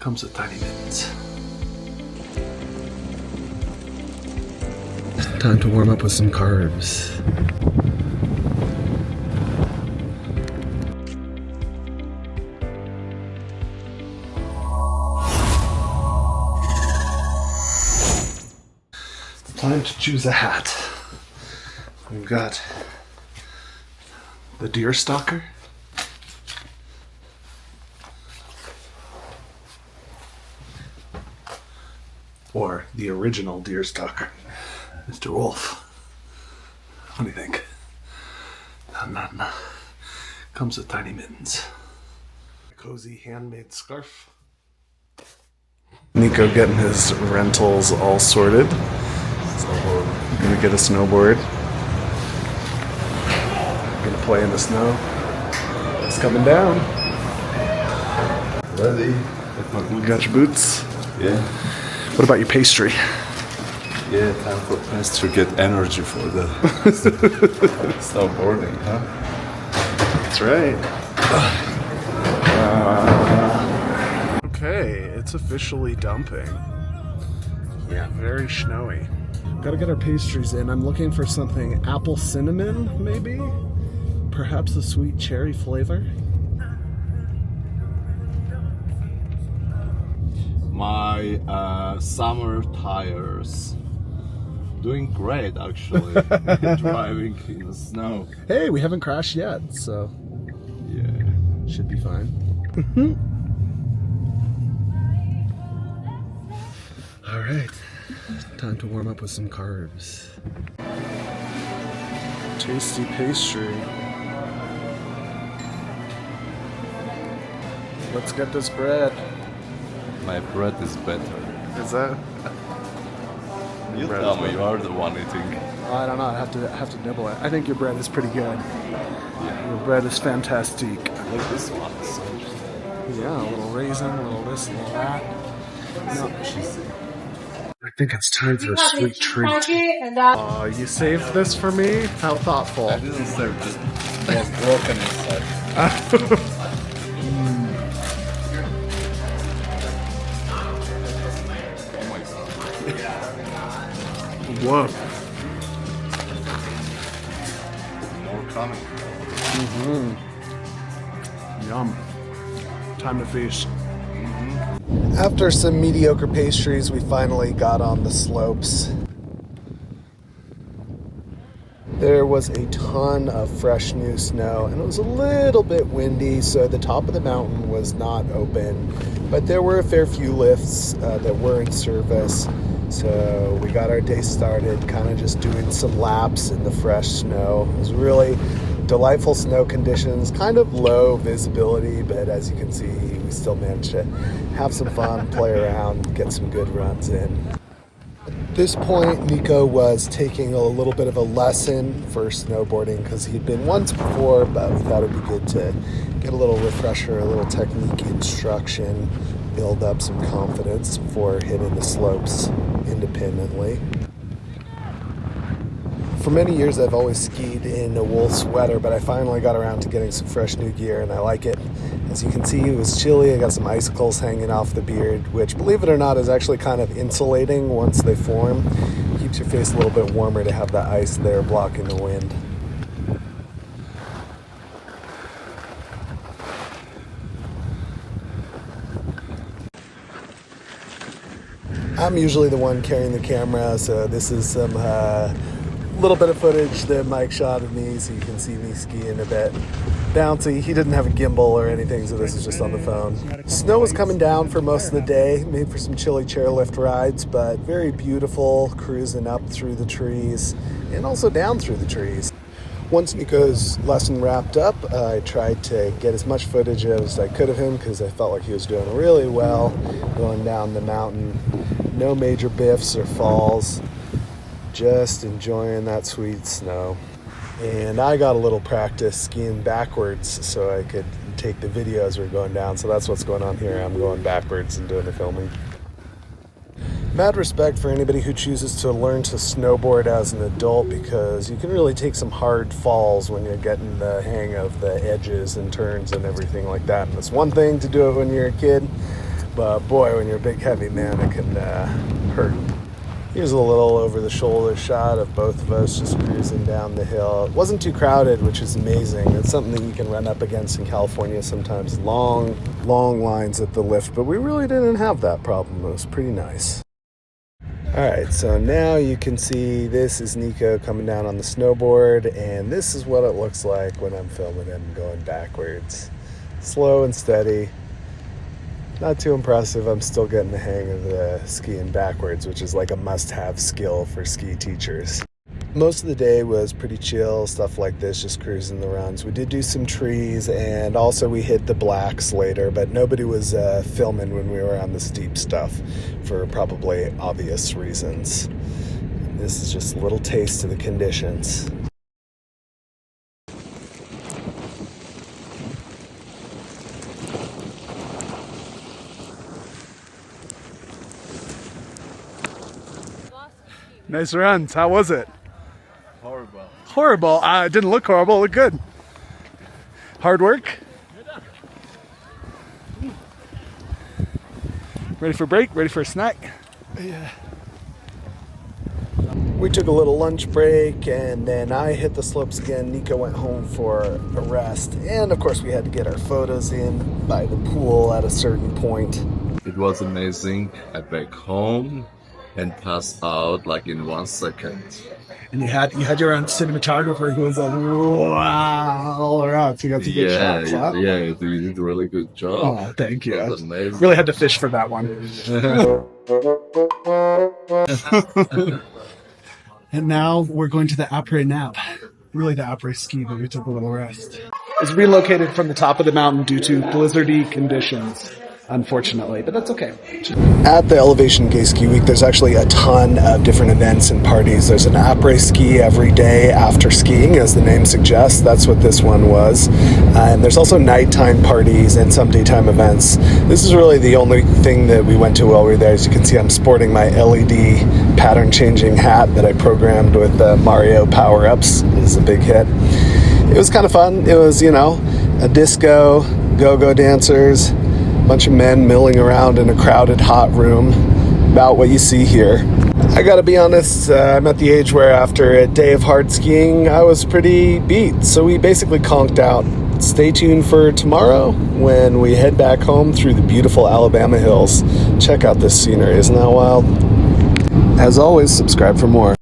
Comes with tiny mittens. Time to warm up with some carbs. Time to choose a hat. We've got the deer stalker. Or the original deer stalker, Mr. Wolf. What do you think? No. Comes with tiny mittens. A cozy handmade scarf. Nico getting his rentals all sorted. So we're gonna get a snowboard. Gonna play in the snow. It's coming down. Ready? You got your boots? Yeah. What about your pastry? Yeah, time for pastry. Get energy for the snowboarding, huh? That's right. Okay, it's officially dumping. Yeah, very snowy. Gotta get our pastries in. I'm looking for something apple cinnamon, maybe? Perhaps a sweet cherry flavor? My summer tires. Doing great, actually. Driving in the snow. Hey, we haven't crashed yet, so Yeah. should be fine. All right, time to warm up with some carbs. Tasty pastry. Let's get this bread. My bread is better. Is that? You bread tell is me, better. you are the one eating. I don't know. I have to nibble it. I think your bread is pretty good. Yeah. Your bread is fantastic. Look, this one is so Yeah, a little raisin, a little this, a little that. No. cheesy. I think it's time for a sweet treat. Aw, you saved this for me? How thoughtful. I didn't say just was broken inside. Oh my god. Whoa. More coming. Yum. Time to feast. After some mediocre pastries, we finally got on the slopes. There was a ton of fresh new snow, and it was a little bit windy, so the top of the mountain was not open, but there were a fair few lifts that were in service. So we got our day started kind of just doing some laps in the fresh snow. It was really delightful snow conditions, kind of low visibility, but as you can see, we still managed to have some fun, play around, get some good runs in. At this point, Nico was taking a little bit of a lesson for snowboarding because he'd been once before, but we thought it'd be good to get a little refresher, a little technique instruction, build up some confidence before hitting the slopes independently. For many years, I've always skied in a wool sweater, but I finally got around to getting some fresh new gear, and I like it. As you can see, it was chilly. I got some icicles hanging off the beard, which, believe it or not, is actually kind of insulating once they form. Keeps your face a little bit warmer to have that ice there blocking the wind. I'm usually the one carrying the camera, so this is some little bit of footage that Mike shot of me, so you can see me skiing a bit bouncy. He didn't have a gimbal or anything, so this is just on the phone. Snow was coming down for most of the day, made for some chilly chairlift rides, but very beautiful, cruising up through the trees and also down through the trees. Once Nico's lesson wrapped up, I tried to get as much footage as I could of him because I felt like he was doing really well going down the mountain. No major biffs or falls, just enjoying that sweet snow. And I got a little practice skiing backwards so I could take the video as we're going down. So that's what's going on here. I'm going backwards and doing the filming. Mad respect for anybody who chooses to learn to snowboard as an adult because you can really take some hard falls when you're getting the hang of the edges and turns and everything like that. And it's one thing to do it when you're a kid, But boy, when you're a big heavy man, it can hurt. Here's a little over-the-shoulder shot of both of us just cruising down the hill. It wasn't too crowded, which is amazing. It's something that you can run up against in California sometimes. Long lines at the lift, but we really didn't have that problem. It was pretty nice. All right, so now you can see this is Nico coming down on the snowboard, and this is what it looks like when I'm filming him going backwards. Slow and steady. Not too impressive. I'm still getting the hang of the skiing backwards, which is like a must-have skill for ski teachers. Most of the day was pretty chill, stuff like this, just cruising the runs. We did do some trees, and also we hit the blacks later, but nobody was filming when we were on the steep stuff for probably obvious reasons. This is just a little taste of the conditions. Nice runs. How was it? Horrible. Horrible. It didn't look horrible. It looked good. Hard work. Ready for a break? Ready for a snack? Yeah. We took a little lunch break, and then I hit the slopes again. Nico went home for a rest. And of course we had to get our photos in by the pool at a certain point. It was amazing. I back home and passed out like in 1 second. And you had your own cinematographer who was like, wow, all around. So you got some good shots, huh? Yeah, you did a really good job. Oh, thank you. It was amazing. Really had to fish for that one. And now we're going to the après nap. Really the après ski, but we took a little rest. It was relocated from the top of the mountain due to blizzardy conditions, unfortunately, but that's okay. At the Elevation Gay Ski Week, there's actually a ton of different events and parties. There's an après ski every day after skiing, as the name suggests. That's what this one was. And there's also nighttime parties and some daytime events. This is really the only thing that we went to while we were there. As you can see, I'm sporting my LED pattern-changing hat that I programmed with Mario power-ups. It was a big hit. It was kind of fun. It was, a disco, go-go dancers, bunch of men milling around in a crowded hot room, about what you see here. I gotta be honest, I'm at the age where after a day of hard skiing, I was pretty beat, so we basically conked out. Stay tuned for tomorrow when we head back home through the beautiful Alabama hills. Check out this scenery, isn't that wild? As always, subscribe for more.